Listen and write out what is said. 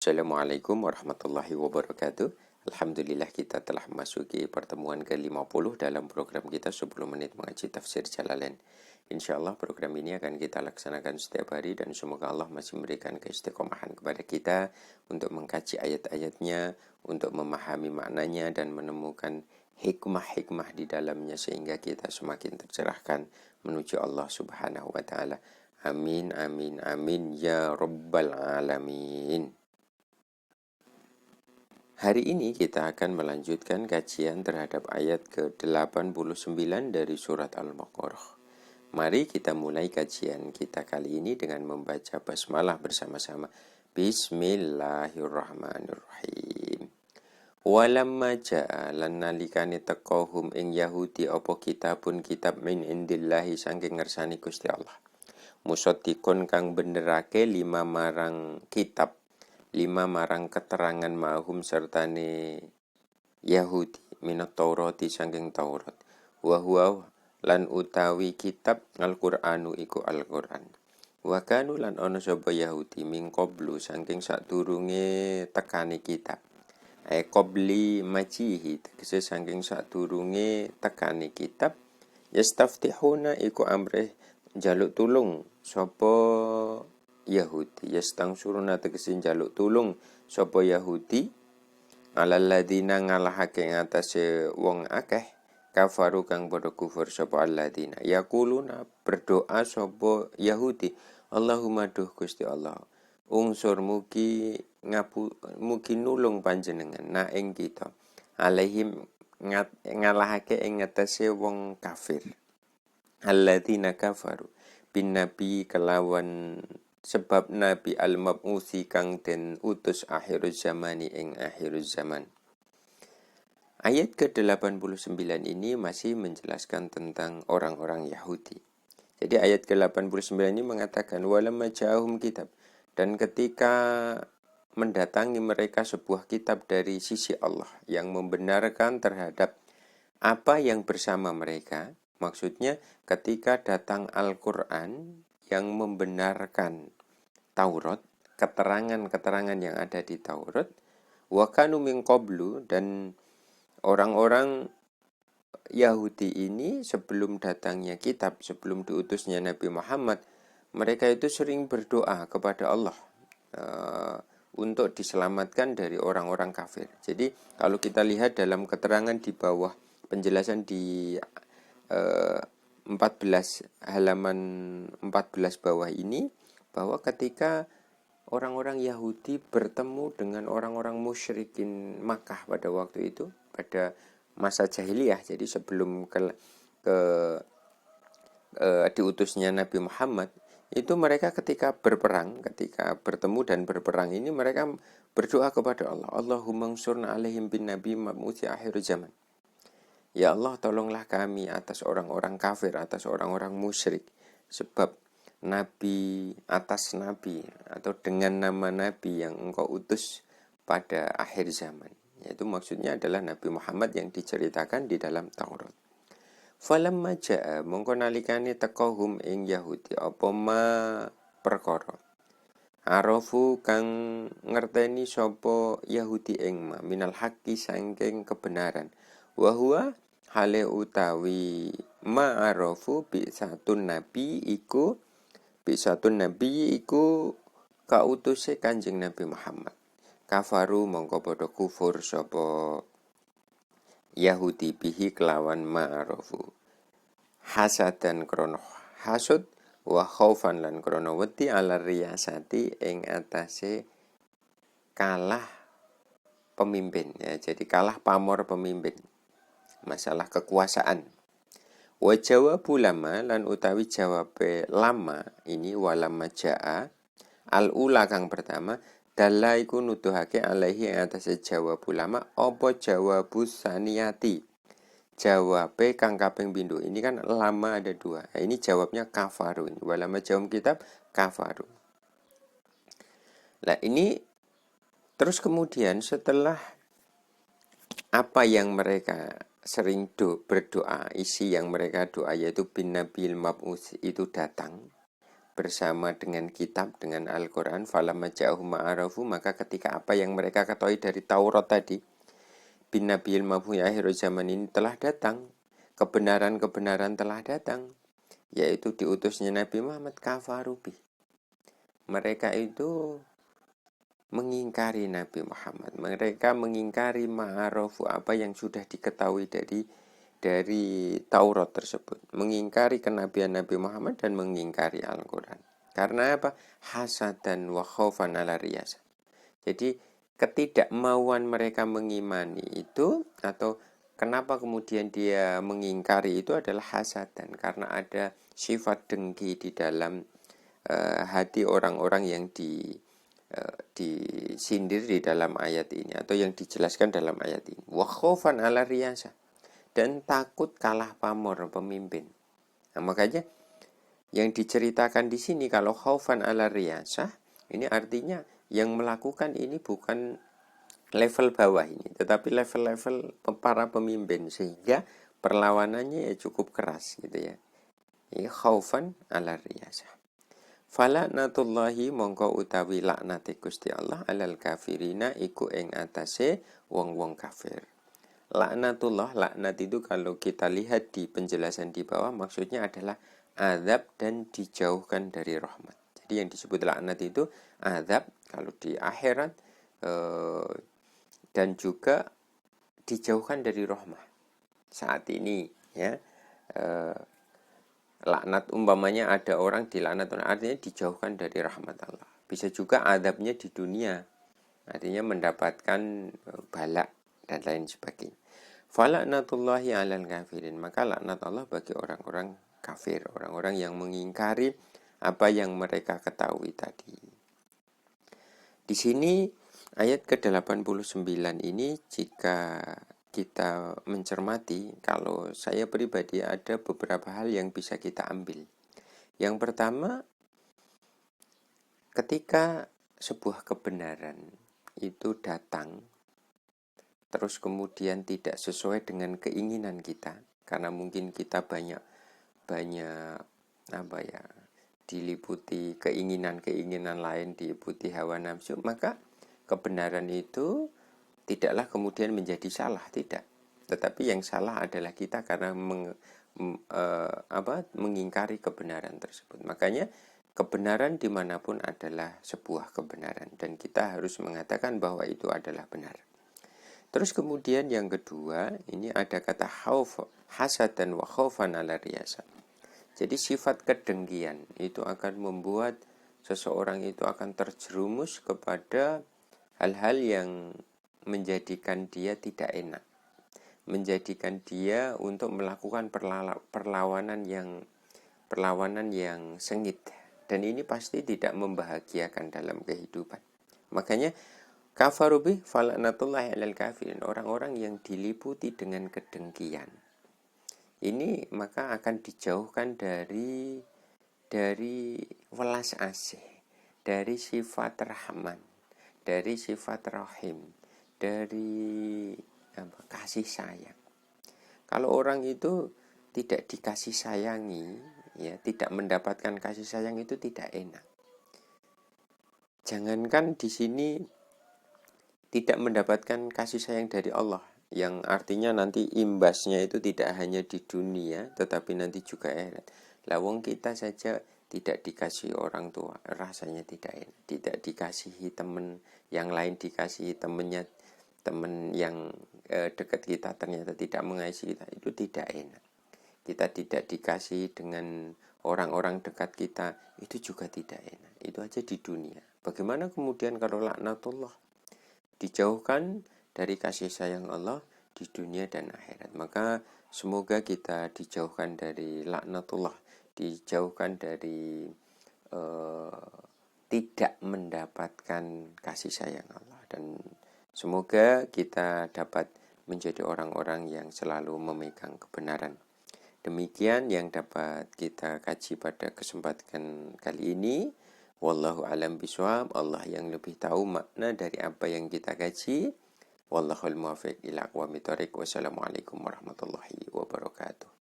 Assalamualaikum warahmatullahi wabarakatuh. Alhamdulillah kita telah memasuki pertemuan ke-50 dalam program kita 10 menit mengaji tafsir Jalalain. Insyaallah program ini akan kita laksanakan setiap hari dan semoga Allah masih memberikan keistiqomahan kepada kita untuk mengkaji ayat-ayatnya, untuk memahami maknanya dan menemukan hikmah-hikmah di dalamnya sehingga kita semakin tercerahkan menuju Allah Subhanahu wa taala. Amin amin amin ya rabbal alamin. Hari ini kita akan melanjutkan kajian terhadap ayat ke-89 dari surat Al-Baqarah. Mari kita mulai kajian kita kali ini dengan membaca basmalah bersama-sama. Bismillahirrahmanirrahim. Walamma ja'a lan nalikane teka hum ing Yahudi apa kitabun kitab min indillahi saking ngersani Gusti Allah. Musaddiqun kang benerake 5 marang kitab, 5 marang keterangan mahum sertane Yahudi minat Taurati saking Taurat. Wa huwa lan utawi kitab Al-Qur'anu iku Al-Qur'an. Wa kanu lan ana sapa Yahudi min qablu saking sadurunge tekane kitab. Qabli majihi tegese saking sadurunge tekane kitab yastaftihuna iku amrih jaluk tulung sapa Yahudi. Yastangsuruna tegese jaluk tulung sapa Yahudi alal ladina ngalahake ngatasé wong akeh kafaru kang padha kufur sapa alladina yaquluna berdoa sapa Yahudi Allahumma duh Gusti Allah unsur mugi nulung panjenengan na ing kita alaihim ngalahake ing ngatasé wong kafir alladina kafaru bin nabi kelawan sebab Nabi al-mab'usi kang den utus akhiruz zamani ing akhiruz zaman. Ayat ke-89 ini masih menjelaskan tentang orang-orang Yahudi. Jadi ayat ke-89 ini mengatakan walamma ja'ahum kitab, dan ketika mendatangi mereka sebuah kitab dari sisi Allah yang membenarkan terhadap apa yang bersama mereka, maksudnya ketika datang Al-Qur'an yang membenarkan Taurat, keterangan-keterangan yang ada di Taurat, wa kanu min qablu, dan orang-orang Yahudi ini sebelum datangnya kitab, sebelum diutusnya Nabi Muhammad, mereka itu sering berdoa kepada Allah untuk diselamatkan dari orang-orang kafir. Jadi kalau kita lihat dalam keterangan di bawah penjelasan di 14 halaman 14 bawah ini, bahwa ketika orang-orang Yahudi bertemu dengan orang-orang musyrikin Makkah pada waktu itu, pada masa jahiliyah, jadi sebelum diutusnya Nabi Muhammad, itu mereka ketika berperang, ketika bertemu dan berperang ini mereka berdoa kepada Allah, Allahumma ansurna alaihim bin nabi mab'uthi akhir zaman. Ya Allah, tolonglah kami atas orang-orang kafir, atas orang-orang musyrik, sebab Nabi atas Nabi atau dengan nama Nabi yang engkau utus pada akhir zaman. Yaitu maksudnya adalah Nabi Muhammad yang diceritakan di dalam Taurat. Falamma ja'a mongko nalikane teka hum ing Yahudi apa ma perkara. Arafu kang ngerteni sapa Yahudi ing ma minal haqqi saking kebenaran. Wa huwa hale utawi ma arafu bi satun nabi iku kautuse Kanjeng Nabi Muhammad. Kafaru mongko padha kufur sapa Yahudi bihi kelawan ma'arofu. Hasadan krono hasud wa khaufan lan krono wedi ala riyasati ing atase kalah pemimpin, ya, jadi kalah pamor pemimpin, masalah kekuasaan. Wa jawabu lama lan utawi jawabe lama ini walamma ja'a al-ula kang pertama dalla iku nuduhake alaihi atase jawabu lama apa jawabu saniyati, jawabe kang kaping pindho. Ini kan lama ada 2. Nah, ini jawabnya kafaru. Walamma jawab kitab kafaru. Nah, ini terus kemudian setelah apa yang mereka sering berdoa, isi yang mereka doa yaitu bin nabil mab'us itu datang, bersama dengan kitab, dengan Al-Quran. Falamma ja'ahum ma'arafu, maka ketika apa yang mereka ketahui dari Taurat tadi, bin Nabiil Mab'uts akhir zaman ini telah datang, kebenaran-kebenaran telah datang, yaitu diutusnya Nabi Muhammad, kafarubi, mereka itu mengingkari Nabi Muhammad, mereka mengingkari ma'arafu, apa yang sudah diketahui dari Taurat tersebut, mengingkari kenabian Nabi Muhammad dan mengingkari Al-Quran. Karena apa? Hasadan wa khaufan ala riyasa. Jadi ketidakmauan mereka mengimani itu, atau kenapa kemudian dia mengingkari itu adalah hasadan, karena ada sifat dengki di dalam hati orang-orang yang disindir di dalam ayat ini, atau yang dijelaskan dalam ayat ini. Wa khaufan ala riyasa, dan takut kalah pamor pemimpin. Nah, makanya yang diceritakan di sini kalau khaufan ala riyasah, ini artinya yang melakukan ini bukan level bawah ini, tetapi level-level para pemimpin, sehingga perlawanannya ya cukup keras gitu ya. Ini khaufan ala riyasah. Falaknatullahi, mongko utawi laknate Gusti Allah, alal kafirina iku ing atase wong-wong kafir. Laknatullah, laknat itu kalau kita lihat di penjelasan di bawah, maksudnya adalah azab dan dijauhkan dari rahmat. Jadi yang disebut laknat itu azab kalau di akhirat, dan juga dijauhkan dari rahmat saat ini ya. Laknat umpamanya ada orang dilaknat, artinya dijauhkan dari rahmat Allah. Bisa juga azabnya di dunia, artinya mendapatkan balak dan lain sebagainya. Falaknatullahi alal kafirin, maka laknat Allah bagi orang-orang kafir, orang-orang yang mengingkari apa yang mereka ketahui tadi. Di sini ayat ke-89 ini, jika kita mencermati, kalau saya pribadi ada beberapa hal yang bisa kita ambil. Yang pertama, ketika sebuah kebenaran itu datang, terus kemudian tidak sesuai dengan keinginan kita, karena mungkin kita banyak diliputi keinginan lain, diliputi hawa nafsu, maka kebenaran itu tidaklah kemudian menjadi salah, tidak. Tetapi yang salah adalah kita karena mengingkari kebenaran tersebut. Makanya kebenaran dimanapun adalah sebuah kebenaran, dan kita harus mengatakan bahwa itu adalah benar. Terus kemudian yang kedua, ini ada kata khauf, hasad dan wa khaufan ala riyasa. Jadi sifat kedengkian itu akan membuat seseorang itu akan terjerumus kepada hal-hal yang menjadikan dia tidak enak, menjadikan dia untuk melakukan perlawanan yang sengit, dan ini pasti tidak membahagiakan dalam kehidupan. Makanya kafarubi falaknatullahi alal kafirin, orang-orang yang diliputi dengan kedengkian ini maka akan dijauhkan dari welas asih, dari sifat rahman, dari sifat rahim, dari kasih sayang. Kalau orang itu tidak dikasih sayangi, ya, tidak mendapatkan kasih sayang, itu tidak enak. Jangankan di sini tidak mendapatkan kasih sayang dari Allah, yang artinya nanti imbasnya itu tidak hanya di dunia tetapi nanti juga akhirat. Lawang kita saja tidak dikasih orang tua, rasanya tidak enak. Tidak dikasihi teman yang lain, dikasihi teman yang dekat kita ternyata tidak mengasihi kita, itu tidak enak. Kita tidak dikasihi dengan orang-orang dekat kita, itu juga tidak enak. Itu aja di dunia. Bagaimana kemudian kalau laknatullah, dijauhkan dari kasih sayang Allah di dunia dan akhirat? Maka semoga kita dijauhkan dari laknatullah, dijauhkan dari tidak mendapatkan kasih sayang Allah, dan semoga kita dapat menjadi orang-orang yang selalu memegang kebenaran. Demikian yang dapat kita kaji pada kesempatan kali ini. Wallahu alam biswab. Allah yang lebih tahu makna dari apa yang kita kaji. Wallahul muwaffiq ila aqwamit thoriq. Wassalamualaikum warahmatullahi wabarakatuh.